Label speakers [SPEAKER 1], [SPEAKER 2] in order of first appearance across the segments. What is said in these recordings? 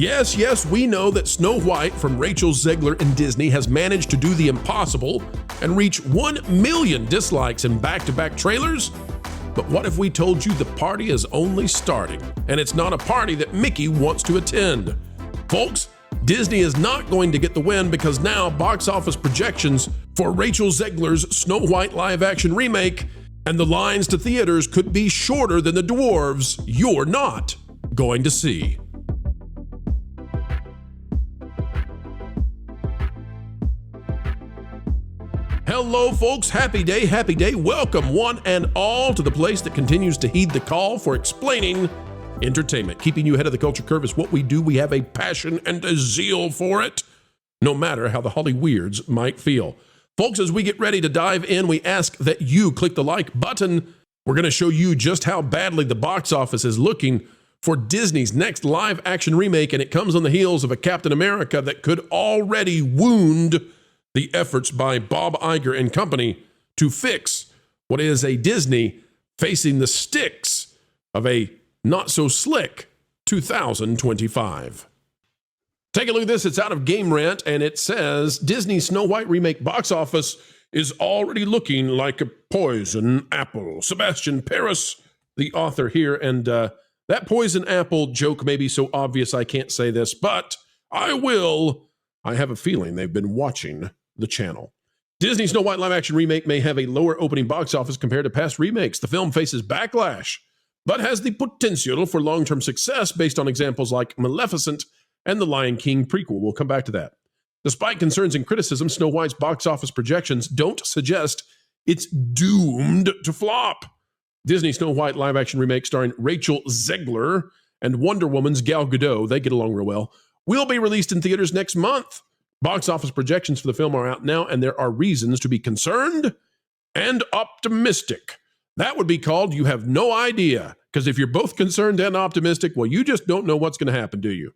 [SPEAKER 1] Yes, we know that Snow White from Rachel Zegler and Disney has managed to do the impossible and reach 1 million dislikes in back-to-back trailers. But what if we told you the party is only starting, and it's not a party that Mickey wants to attend? Folks, Disney is not going to get the win because now box office projections for Rachel Zegler's Snow White live-action remake and the lines to theaters could be shorter than the dwarves you're not going to see. Hello, folks. Happy day, happy day. Welcome, one and all, to the place that continues to heed the call for explaining entertainment. Keeping you ahead of the culture curve is what we do. We have a passion and a zeal for it, no matter how the Holly Weirds might feel. Folks, as we get ready to dive in, we ask that you click the like button. We're going to show you just how badly the box office is looking for Disney's next live-action remake, and it comes on the heels of a Captain America that could already wound the efforts by Bob Iger and company to fix what is a Disney facing the sticks of a not-so-slick 2025. Take a look at this. It's out of Game Rant, and it says, Disney Snow White remake box office is already looking like a poison apple. Sebastian Paris, the author here, and that poison apple joke may be so obvious I can't say this, but I will. I have a feeling they've been watching the channel. Disney Snow White live-action remake may have a lower opening box office compared to past remakes. The film faces backlash, but has the potential for long-term success based on examples like Maleficent and The Lion King prequel. We'll come back to that. Despite concerns and criticism, Snow White's box office projections don't suggest it's doomed to flop. Disney Snow White live-action remake starring Rachel Zegler and Wonder Woman's Gal Gadot, they get along real well, will be released in theaters next month. Box office projections for the film are out now, and there are reasons to be concerned and optimistic. That would be called You Have No Idea, because if you're both concerned and optimistic, well, you just don't know what's going to happen, do you?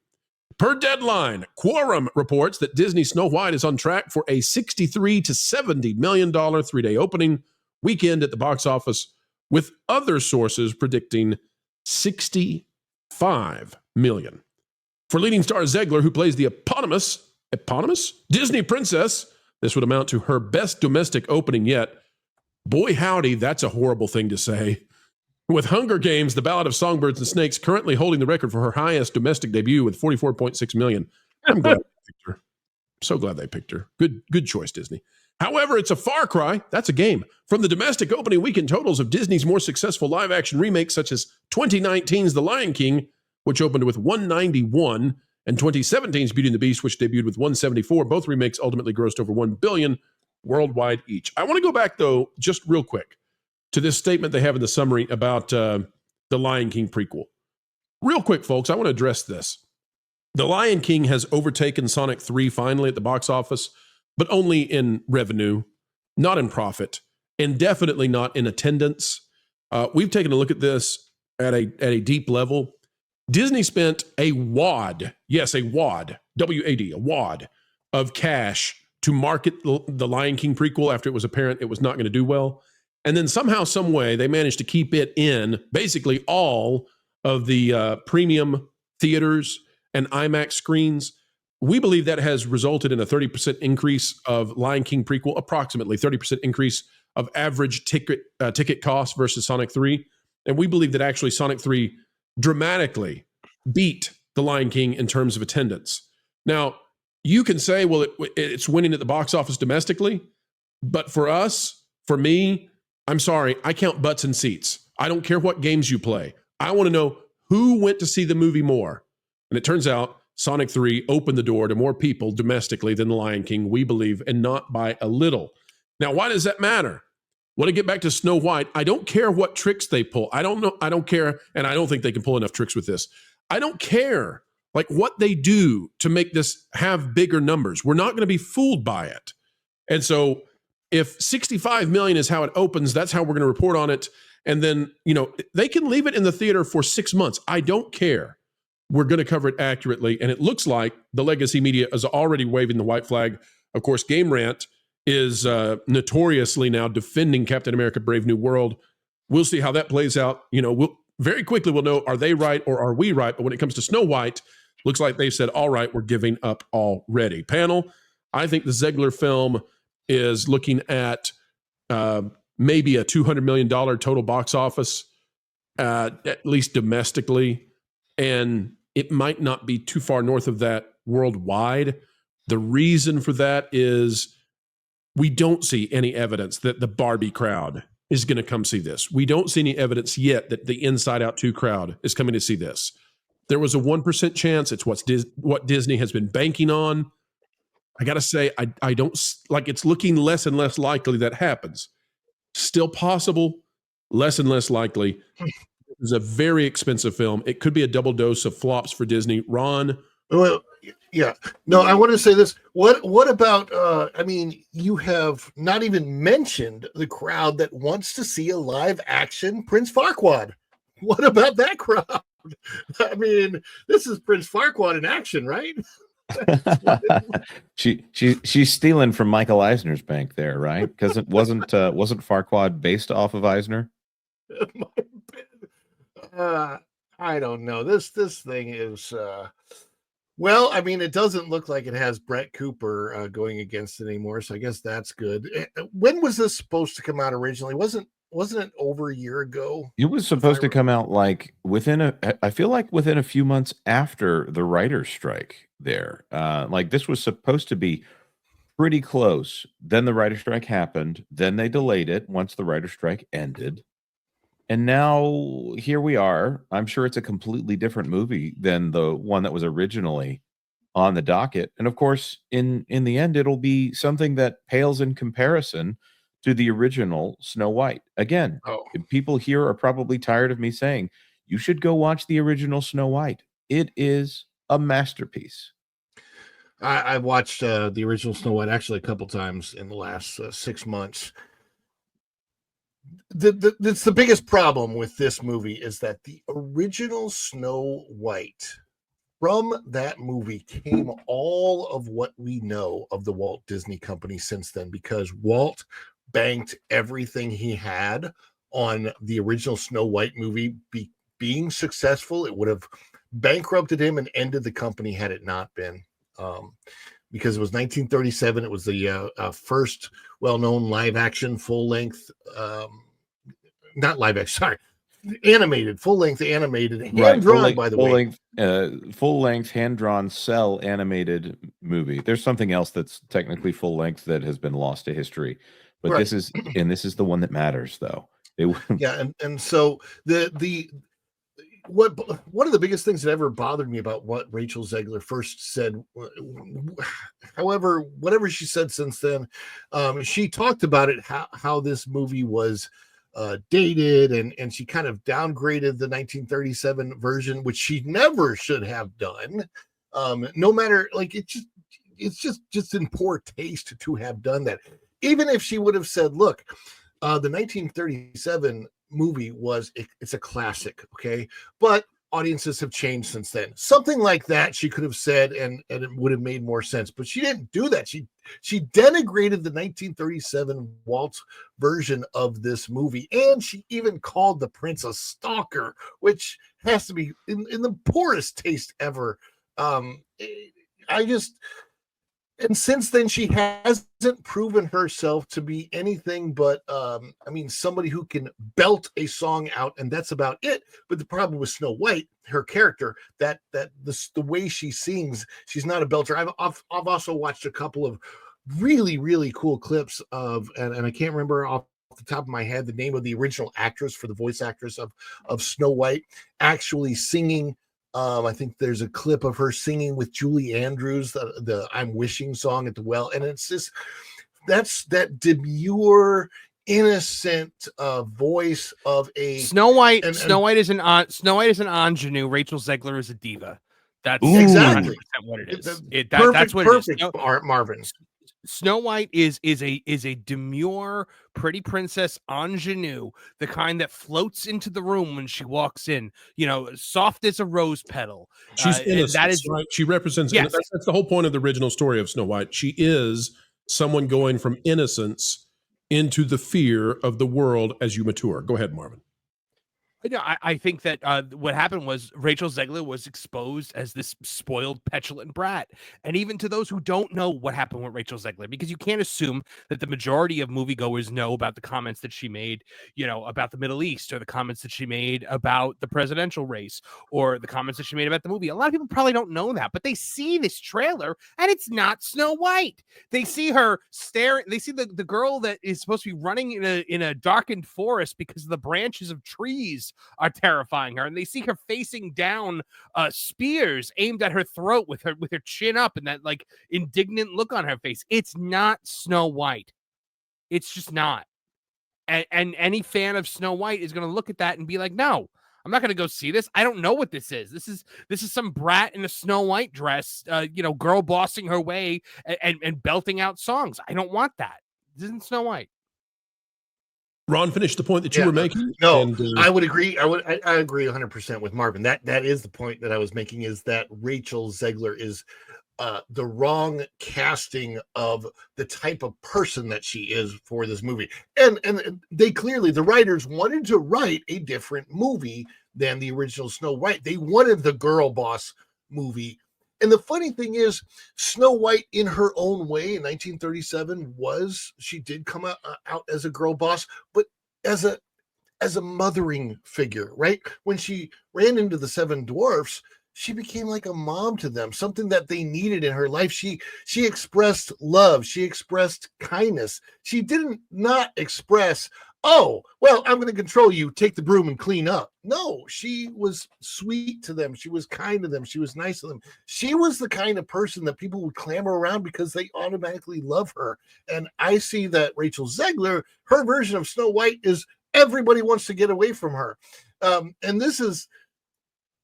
[SPEAKER 1] Per Deadline, Quorum reports that Disney Snow White is on track for a $63 to $70 million three-day opening weekend at the box office, with other sources predicting $65 million. For leading star Zegler, who plays the eponymous Disney princess, this would amount to her best domestic opening yet. Boy, howdy, that's a horrible thing to say. With Hunger Games, The Ballad of Songbirds and Snakes currently holding the record for her highest domestic debut with $44.6 million. I'm glad they picked her. So glad they picked her. Good choice, Disney. However, it's a far cry, that's a game, from the domestic opening weekend totals of Disney's more successful live-action remakes such as 2019's The Lion King, which opened with 191, and 2017's Beauty and the Beast, which debuted with 174. Both remakes ultimately grossed over $1 billion worldwide each. I want to go back, though, just real quick, to this statement they have in the summary about the Lion King prequel. Real quick, folks, I want to address this. The Lion King has overtaken Sonic 3 finally at the box office, but only in revenue, not in profit, and definitely not in attendance. We've taken a look at this at a deep level. Disney spent a wad, yes, a wad, W-A-D, a wad of cash to market the Lion King prequel after it was apparent it was not going to do well. And then somehow, some way, they managed to keep it in basically all of the premium theaters and IMAX screens. We believe that has resulted in a 30% increase of Lion King prequel, approximately 30% increase of average ticket cost versus Sonic 3. And we believe that actually Sonic 3 dramatically beat The Lion King in terms of attendance. Now, you can say, well, it's winning at the box office domestically, but for us, for me, I'm sorry, I count butts and seats. I don't care what games you play. I want to know who went to see the movie more. And it turns out Sonic 3 opened the door to more people domestically than The Lion King, we believe, and not by a little. Now, why does that matter? Well, to get back to Snow White, I don't care what tricks they pull. I don't know. I don't care. And I don't think they can pull enough tricks with this. I don't care like what they do to make this have bigger numbers. We're not going to be fooled by it. And so if 65 million is how it opens, that's how we're going to report on it. And then, they can leave it in the theater for 6 months. I don't care. We're going to cover it accurately. And it looks like the legacy media is already waving the white flag. Of course, Game Rant is notoriously now defending Captain America Brave New World. We'll see how that plays out. We'll very quickly we'll know, are they right or are we right? But when it comes to Snow White, Looks like they said, all right, we're giving up already. Panel, I think the Zegler film is looking at maybe a $200 million total box office, at least domestically. And it might not be too far north of that worldwide. The reason for that is we don't see any evidence that the Barbie crowd is going to come see this. We don't see any evidence yet that the Inside Out 2 crowd is coming to see this. There was a 1% chance. It's what Disney has been banking on. I got to say, I don't like, it's looking less and less likely that happens. Still possible, less and less likely. It's a very expensive film. It could be a double dose of flops for Disney. Ron?
[SPEAKER 2] Well, yeah. No, I want to say this. What about, I mean, you have not even mentioned the crowd that wants to see a live action Prince Farquaad. What about that crowd? I mean, this is Prince Farquaad in action, right?
[SPEAKER 3] She's stealing from Michael Eisner's bank there, right? Because it wasn't Farquaad based off of Eisner?
[SPEAKER 2] I don't know. This thing is well, I mean, it doesn't look like it has Brett Cooper going against it anymore, so I guess that's good. When was this supposed to come out originally? Wasn't it over a year ago?
[SPEAKER 3] It was supposed to come out like I feel like within a few months after the writer's strike there. Like this was supposed to be pretty close. Then the writer's strike happened. Then they delayed it once the writer's strike ended. And now here we are. I'm sure it's a completely different movie than the one that was originally on the docket. And of course, in the end, it'll be something that pales in comparison to the original Snow White. Again, people here are probably tired of me saying, you should go watch the original Snow White. It is a masterpiece.
[SPEAKER 2] I watched the original Snow White actually a couple times in the last 6 months. That's the biggest problem with this movie is that the original Snow White, from that movie came all of what we know of the Walt Disney Company since then, because Walt banked everything he had on the original Snow White movie being successful. It would have bankrupted him and ended the company had it not been. Because it was 1937. It was the first well-known live-action full-length, not live-action, sorry, animated, full-length animated, hand-drawn, by the way.
[SPEAKER 3] Full-length, hand-drawn, cell animated movie. There's something else that's technically full-length that has been lost to history. But right. This is the one that matters, though.
[SPEAKER 2] Yeah, and so one of the biggest things that ever bothered me about what Rachel Zegler first said, however, whatever she said since then, she talked about it, how this movie was dated, and she kind of downgraded the 1937 version, which she never should have done. No matter, like, it's just in poor taste to have done that. Even if she would have said, look, the 1937 movie it's a classic, okay, but audiences have changed since then. Something like that she could have said, and it would have made more sense. But she didn't do that. She denigrated the 1937 Walt version of this movie, and she even called the prince a stalker, which has to be in the poorest taste ever. And since then, she hasn't proven herself to be anything but, somebody who can belt a song out, and that's about it. But the problem with Snow White, her character, the way she sings, she's not a belter. I've also watched a couple of really, really cool clips of, and I can't remember off the top of my head the name of the original actress for the voice actress of Snow White actually singing. I think there's a clip of her singing with Julie Andrews, the I'm Wishing song at the well. And it's just, that's that demure, innocent voice of a
[SPEAKER 4] Snow White. Snow White is an ingenue. Rachel Zegler is a diva. That's
[SPEAKER 2] exactly
[SPEAKER 4] what it is.
[SPEAKER 2] That's what
[SPEAKER 4] it is.
[SPEAKER 2] Marvin.
[SPEAKER 4] Snow White is a demure, pretty princess ingenue, the kind that floats into the room when she walks in. You know, soft as a rose petal.
[SPEAKER 1] She's innocent. That is right. She represents. Yes. That's the whole point of the original story of Snow White. She is someone going from innocence into the fear of the world as you mature. Go ahead, Marvin.
[SPEAKER 4] No, I think that what happened was Rachel Zegler was exposed as this spoiled, petulant brat. And even to those who don't know what happened with Rachel Zegler, because you can't assume that the majority of moviegoers know about the comments that she made, about the Middle East, or the comments that she made about the presidential race, or the comments that she made about the movie. A lot of people probably don't know that, but they see this trailer and it's not Snow White. They see her staring. They see the girl that is supposed to be running in a darkened forest because the branches of trees are terrifying her, and they see her facing down spears aimed at her throat with her chin up and that like indignant look on her face. It's not Snow White. It's just not. And any fan of Snow White is going to look at that and be like, no, I'm not going to go see this. I don't know what this is. This is some brat in a Snow White dress, girl bossing her way and belting out songs. I don't want that. This isn't Snow White.
[SPEAKER 1] Ron, finish the point that you were making.
[SPEAKER 2] No,
[SPEAKER 1] and,
[SPEAKER 2] I would agree. I agree 100% with Marvin. That is the point that I was making, is that Rachel Zegler is the wrong casting of the type of person that she is for this movie. And they clearly, the writers wanted to write a different movie than the original Snow White. They wanted the girl boss movie. And the funny thing is, Snow White, in her own way, in 1937, she did come out as a girl boss, but as a mothering figure, right? When she ran into the seven dwarfs, she became like a mom to them, something that they needed in her life. She expressed love. She expressed kindness. She didn't not express, oh, well, I'm going to control you, take the broom and clean up. No, she was sweet to them. She was kind to them. She was nice to them. She was the kind of person that people would clamor around because they automatically love her. And I see that Rachel Zegler, her version of Snow White, is everybody wants to get away from her. And this is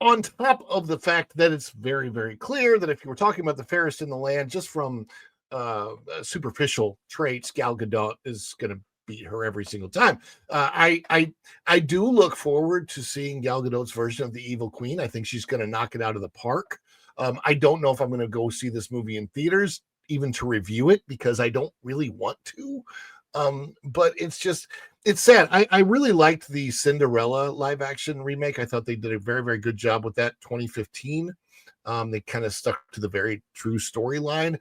[SPEAKER 2] on top of the fact that it's very, very clear that if you were talking about the fairest in the land, just from superficial traits, Gal Gadot is going to beat her every single time. I do look forward to seeing Gal Gadot's version of the Evil Queen. I think she's going to knock it out of the park. I don't know if I'm going to go see this movie in theaters, even to review it, because I don't really want to. But it's sad. I really liked the Cinderella live action remake. I thought they did a very, very good job with that. 2015. They kind of stuck to the very true storyline.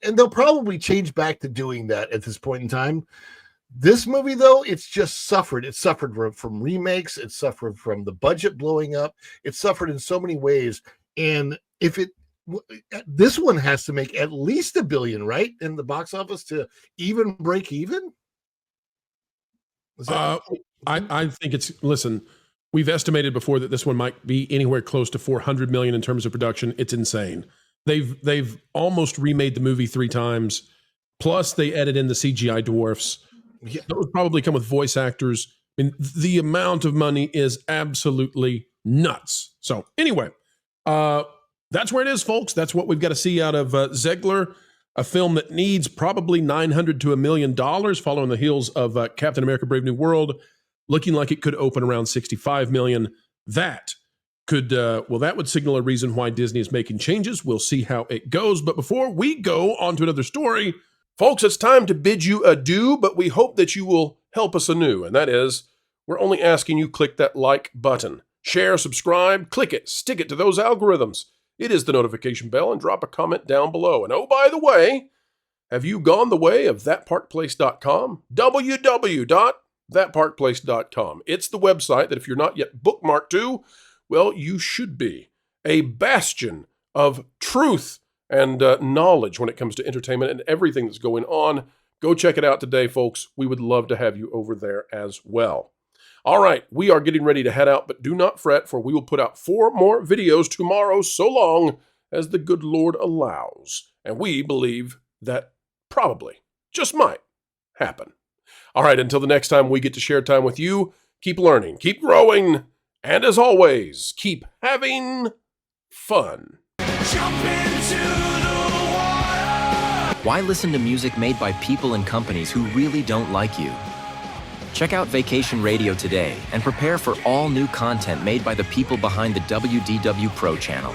[SPEAKER 2] And they'll probably change back to doing that at this point in time. This movie, though, it's just suffered. It suffered from remakes. It suffered from the budget blowing up. It suffered in so many ways. And this one has to make at least $1 billion, right, in the box office to even break even.
[SPEAKER 1] I think listen, we've estimated before that this one might be anywhere close to $400 million in terms of production. It's insane. They've almost remade the movie 3 times. Plus, they added in the CGI dwarfs.
[SPEAKER 2] Yeah.
[SPEAKER 1] Those probably come with voice actors. I mean, the amount of money is absolutely nuts. So anyway, that's where it is, folks. That's what we've got to see out of Zegler, a film that needs probably $900 to $1 million, following the heels of Captain America: Brave New World, looking like it could open around $65 million. That would signal a reason why Disney is making changes. We'll see how it goes. But before we go on to another story, folks, it's time to bid you adieu, but we hope that you will help us anew. And that is, we're only asking you click that like button. Share, subscribe, click it, stick it to those algorithms. It is the notification bell, and drop a comment down below. And oh, by the way, have you gone the way of thatparkplace.com? www.thatparkplace.com. It's the website that if you're not yet bookmarked to, well, you should be. A bastion of truth and knowledge when it comes to entertainment and everything that's going on. Go check it out today, folks. We would love to have you over there as well. All right, we are getting ready to head out, but do not fret, for we will put out 4 more videos tomorrow, so long as the good Lord allows. And we believe that probably, just might, happen. All right, until the next time we get to share time with you, keep learning, keep growing, and as always, keep having fun.
[SPEAKER 5] Jump into the water. Why listen to music made by people and companies who really don't like you? Check out Vacation Radio today and prepare for all new content made by the people behind the WDW Pro Channel.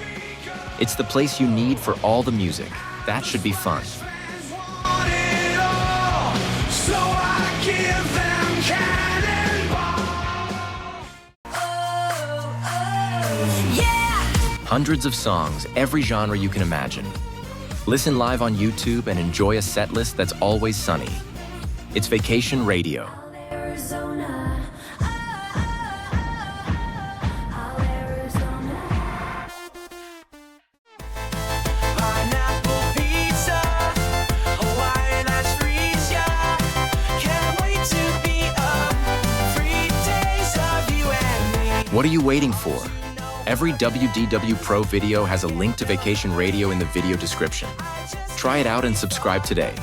[SPEAKER 5] It's the place you need for all the music. That should be fun.
[SPEAKER 6] So I give them cannonball.
[SPEAKER 5] Hundreds of songs, every genre you can imagine. Listen live on YouTube and enjoy a set list that's always sunny. It's Vacation Radio. What are you waiting for? Every WDW Pro video has a link to Vacation Radio in the video description. Try it out and subscribe today.